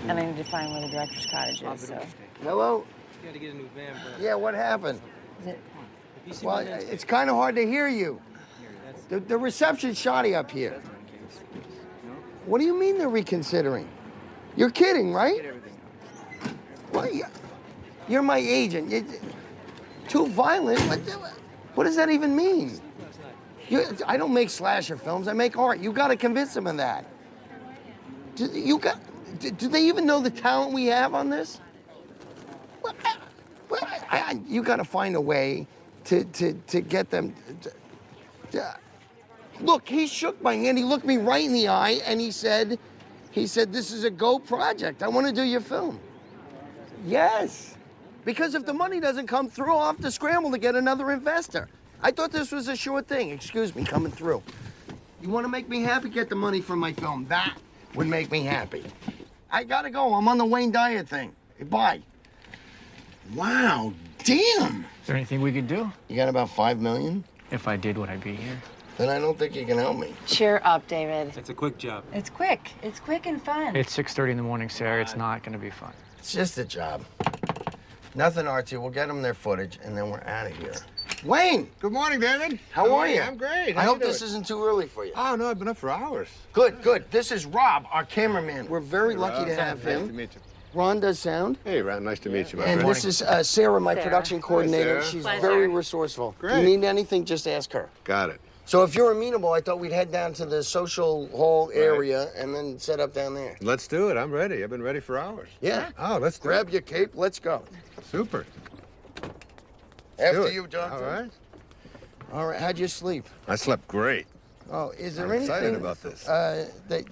And I need to find where the director's cottage is, so. Hello? You gotta get a new van, bro. Yeah, what happened? Is it? If you see Well, my next it's kind of hard to hear you. The reception's shoddy up here. What do you mean they're reconsidering? You're kidding, right? Well, you're my agent. You're too violent. What does that even mean? I don't make slasher films. I make art. You got to convince them of that. Do they even know the talent we have on this? You got to find a way to get them. Look, he shook my hand. He looked me right in the eye, and he said, "This is a go project. I want to do your film." Yes, because if the money doesn't come through, I'll have to scramble to get another investor. I thought this was a sure thing. Excuse me, coming through. You want to make me happy? Get the money from my film. That would make me happy. I gotta go. I'm on the Wayne Dyer thing. Bye. Wow, damn. Is there anything we could do? You got about $5 million? If I did, would I be here? Then I don't think you can help me. Cheer up, David. It's a quick job. It's quick. It's quick and fun. It's 6:30 in the morning, Sarah. It's not going to be fun. It's just a job. Nothing artsy. We'll get them their footage, and then we're out of here. Wayne! Good morning, David. How are you? I'm great. I How hope you this doing? isn't too early for you. Oh, no, I've been up for hours. Good, good. This is Rob, our cameraman. We're very lucky to have Nice him. to meet you. Ron does sound. Hey, Ron, nice to meet you, my And friend. this is Sarah, my production coordinator. Sarah. She's Pleasure. very resourceful. If Great. you need anything, just ask her. Got it. So if you're amenable, I thought we'd head down to the social hall area and then set up down there. Let's do it. I'm ready. I've been ready for hours. Yeah. Oh, let's do Grab it. your cape. Let's go. Super. After Do it. you, Jonathan. All right. All right. How'd you sleep? I slept great. Oh, is there I'm anything? excited about this.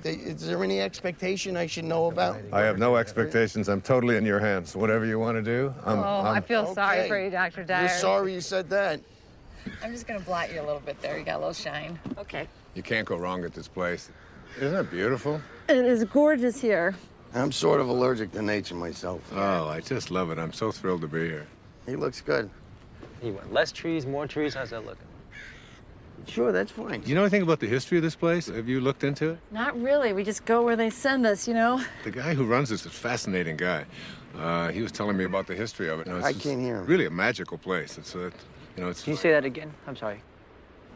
Is there any expectation I should know about? I have no expectations. I'm totally in your hands. Whatever you want to do, I feel sorry Okay. for you, Dr. Dyer. You're sorry you said that. I'm just gonna blot you a little bit there. You got a little shine. Okay. You can't go wrong at this place. Isn't it beautiful? It is gorgeous here. I'm sort of allergic to nature myself. Oh, I just love it. I'm so thrilled to be here. He looks good. You want less trees, more trees? How's that looking? Sure, that's fine. You know anything about the history of this place? Have you looked into it? Not really. We just go where they send us, you know? The guy who runs this is a fascinating guy. He was telling me about the history of it. I can't hear him. Really a magical place. It's it's. Can you say that again? I'm sorry.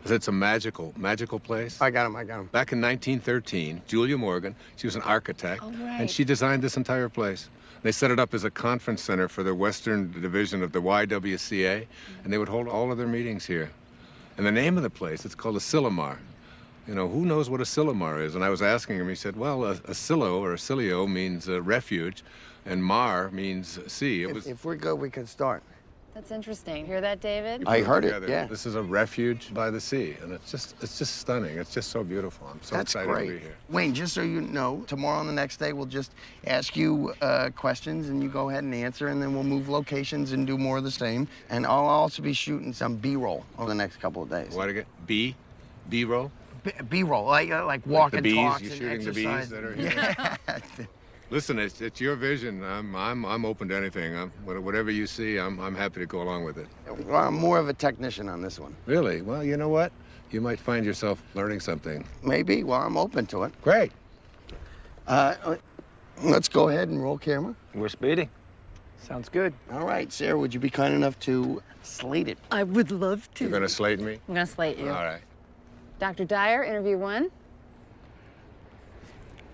It's a magical place. I got him. Back in 1913, Julia Morgan, she was an architect, Oh, right. and she designed this entire place. They set it up as a conference center for the Western Division of the YWCA, and they would hold all of their meetings here. And the name of the place, it's called a Silomar. You know, who knows what a Silomar is? And I was asking him, he said, well, a silo or a silio means refuge, and mar means sea. It was. If we're good, we can start. That's interesting. Hear that, David? I heard it, together. yeah. This is a refuge by the sea, and it's just stunning. It's just so beautiful. I'm so That's excited great. to be here. Wayne, just so you know, tomorrow and the next day, we'll just ask you questions, and you go ahead and answer, and then we'll move locations and do more of the same. And I'll also be shooting some B-roll over the next couple of days. What again? B-roll? B-roll, like walk the and bees? talks You're and shooting the exercise. bees that are here? Yeah. Listen, it's your vision. I'm open to anything. Whatever you see, I'm happy to go along with it. Well, I'm more of a technician on this one. Really? Well, you know what? You might find yourself learning something. Maybe. Well, I'm open to it. Great. Let's go ahead and roll camera. We're speeding. Sounds good. All right, Sarah, would you be kind enough to slate it? I would love to. You're gonna slate me? I'm gonna slate you. All right. Dr. Dyer, interview 1.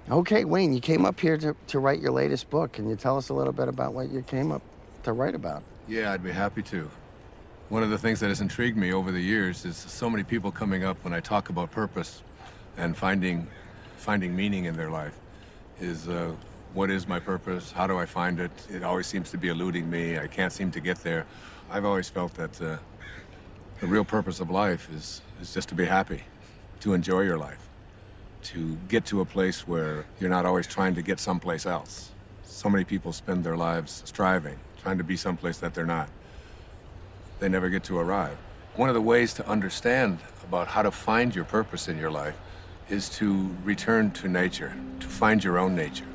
Okay, Wayne, you came up here to write your latest book. Can you tell us a little bit about what you came up to write about? Yeah, I'd be happy to. One of the things that has intrigued me over the years is so many people coming up when I talk about purpose and finding meaning in their life is what is my purpose? How do I find it? It always seems to be eluding me. I can't seem to get there. I've always felt that the real purpose of life is just to be happy, to enjoy your life, to get to a place where you're not always trying to get someplace else. So many people spend their lives striving, trying to be someplace that they're not. They never get to arrive. One of the ways to understand about how to find your purpose in your life is to return to nature, to find your own nature.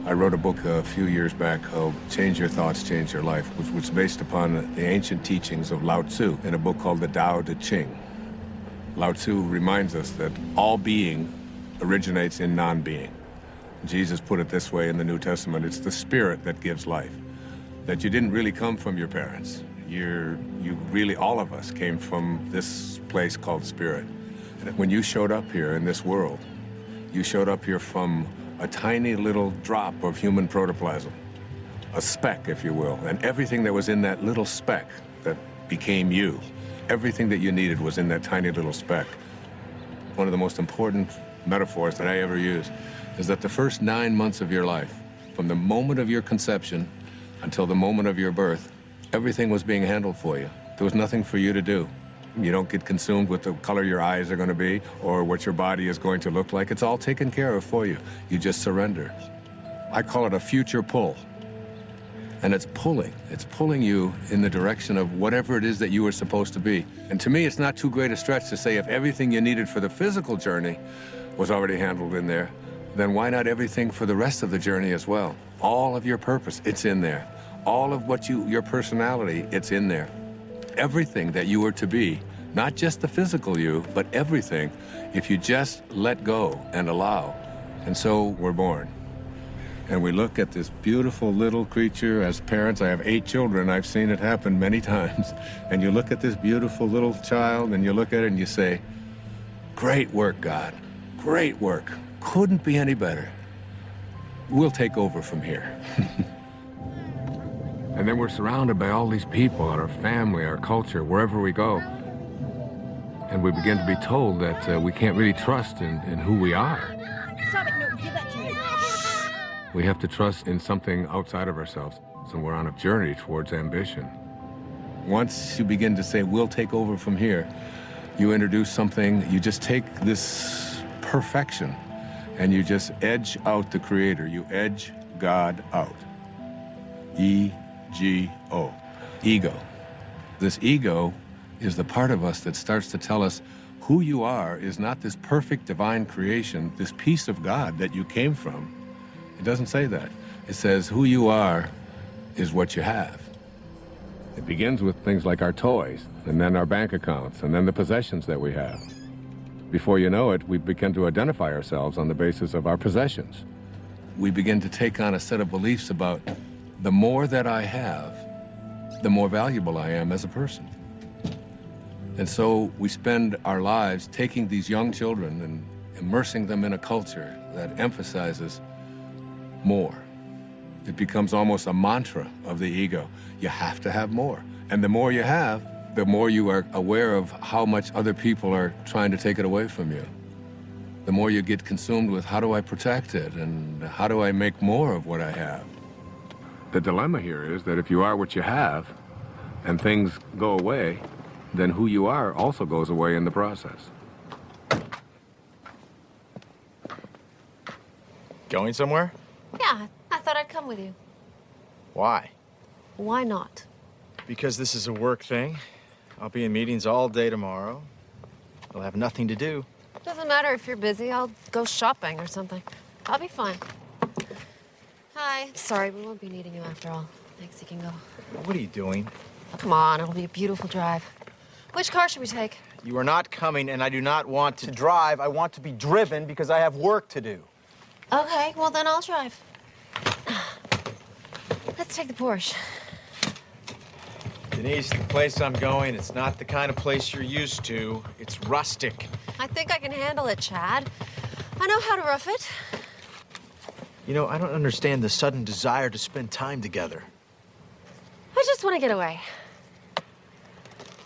I wrote a book a few years back called Change Your Thoughts, Change Your Life, which was based upon the ancient teachings of Lao Tzu in a book called the Tao Te Ching. Lao Tzu reminds us that all being originates in non-being. Jesus put it this way in the New Testament, it's the Spirit that gives life. That you didn't really come from your parents. You really, all of us came from this place called Spirit. And when you showed up here in this world, you showed up here from a tiny little drop of human protoplasm, a speck, if you will, and everything that was in that little speck that became you, everything that you needed was in that tiny little speck. One of the most important metaphors that I ever use is that the first 9 months of your life, from the moment of your conception until the moment of your birth, everything was being handled for you. There was nothing for you to do. You don't get consumed with the color your eyes are going to be or what your body is going to look like. It's all taken care of for you. You just surrender. I call it a future pull. And it's pulling you in the direction of whatever it is that you were supposed to be. And to me, it's not too great a stretch to say if everything you needed for the physical journey was already handled in there, then why not everything for the rest of the journey as well? All of your purpose, it's in there. All of what your personality, it's in there. Everything that you were to be, not just the physical you, but everything, if you just let go and allow. And so we're born. And we look at this beautiful little creature. As parents, I have 8 children. I've seen it happen many times. And you look at this beautiful little child and you look at it and you say, great work, God. Great work. Couldn't be any better. We'll take over from here. And then we're surrounded by all these people, our family, our culture, wherever we go. And we begin to be told that we can't really trust in who we are. Stop it, no, give that to me. We have to trust in something outside of ourselves. So we're on a journey towards ambition. Once you begin to say, we'll take over from here, you introduce something, you just take this perfection and you just edge out the Creator. You edge God out. E-G-O. Ego. This ego is the part of us that starts to tell us who you are is not this perfect divine creation, this piece of God that you came from. It doesn't say that. It says who you are is what you have. It begins with things like our toys, and then our bank accounts, and then the possessions that we have. Before you know it, we begin to identify ourselves on the basis of our possessions. We begin to take on a set of beliefs about the more that I have, the more valuable I am as a person. And so we spend our lives taking these young children and immersing them in a culture that emphasizes more. It becomes almost a mantra of the ego. You have to have more. And the more you have, the more you are aware of how much other people are trying to take it away from you. The more you get consumed with how do I protect it and how do I make more of what I have. The dilemma here is that if you are what you have and things go away, then who you are also goes away in the process. Going somewhere? Yeah, I thought I'd come with you. Why? Why not? Because this is a work thing. I'll be in meetings all day tomorrow. I'll have nothing to do. Doesn't matter if you're busy. I'll go shopping or something. I'll be fine. Hi. Sorry, we won't be needing you after all. Thanks, you can go. What are you doing? Oh, come on, it'll be a beautiful drive. Which car should we take? You are not coming, and I do not want to drive. I want to be driven because I have work to do. Okay, well then I'll drive. Let's take the Porsche. Denise, the place I'm going, it's not the kind of place you're used to. It's rustic. I think I can handle it, Chad. I know how to rough it. You know, I don't understand the sudden desire to spend time together. I just want to get away.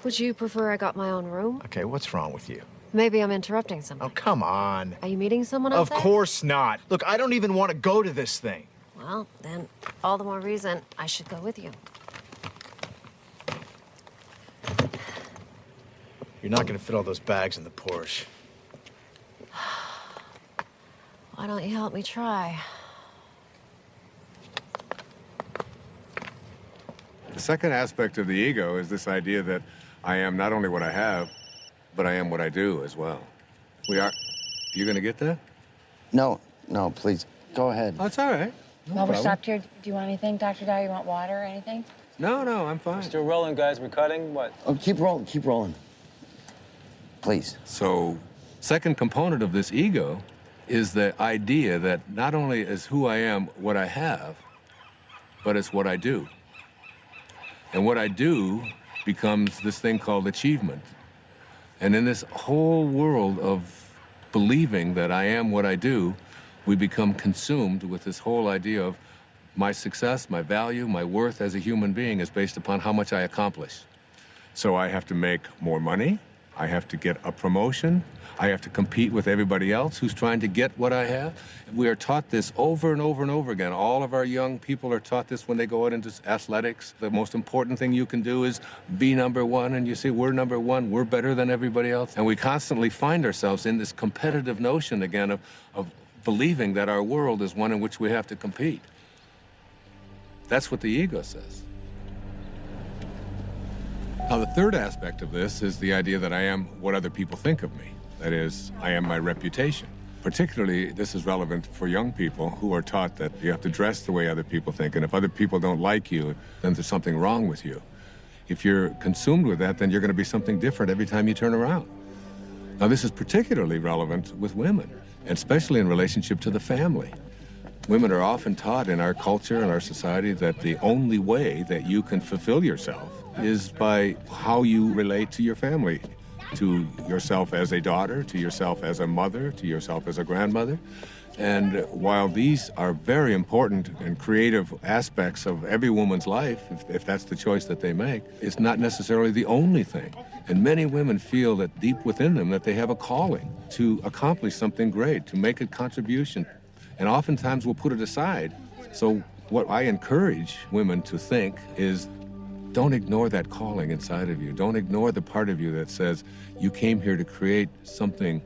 Would you prefer I got my own room? Okay, what's wrong with you? Maybe I'm interrupting something. Oh, come on. Are you meeting someone out Of there? course not. Look, I don't even want to go to this thing. Well, then all the more reason I should go with you. You're not going to fit all those bags in the Porsche. Why don't you help me try? The second aspect of the ego is this idea that I am not only what I have, but I am what I do as well. You gonna get that? No, please, go ahead. Oh, it's all right. No While we're problem. stopped here, do you want anything, Dr. Dow? You want water or anything? No, I'm fine. Still rolling, guys. We're cutting. What? Oh, keep rolling. Please. So, second component of this ego is the idea that not only is who I am what I have, but it's what I do. And what I do becomes this thing called achievement. And in this whole world of believing that I am what I do, we become consumed with this whole idea of my success, my value, my worth as a human being is based upon how much I accomplish. So I have to make more money, I have to get a promotion, I have to compete with everybody else who's trying to get what I have. We are taught this over and over and over again. All of our young people are taught this when they go out into athletics. The most important thing you can do is be number one, and you say, we're number one, we're better than everybody else. And we constantly find ourselves in this competitive notion again of believing that our world is one in which we have to compete. That's what the ego says. Now, the third aspect of this is the idea that I am what other people think of me. That is, I am my reputation. Particularly, this is relevant for young people who are taught that you have to dress the way other people think, and if other people don't like you, then there's something wrong with you. If you're consumed with that, then you're going to be something different every time you turn around. Now, this is particularly relevant with women, and especially in relationship to the family. Women are often taught in our culture and our society that the only way that you can fulfill yourself is by how you relate to your family, to yourself as a daughter, to yourself as a mother, to yourself as a grandmother. And while these are very important and creative aspects of every woman's life, if that's the choice that they make, it's not necessarily the only thing. And many women feel that deep within them that they have a calling to accomplish something great, to make a contribution. And oftentimes we'll put it aside. So what I encourage women to think is, don't ignore that calling inside of you. Don't ignore the part of you that says you came here to create something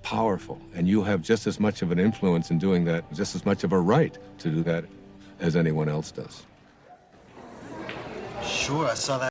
powerful, and you have just as much of an influence in doing that, just as much of a right to do that as anyone else does. Sure, I saw that.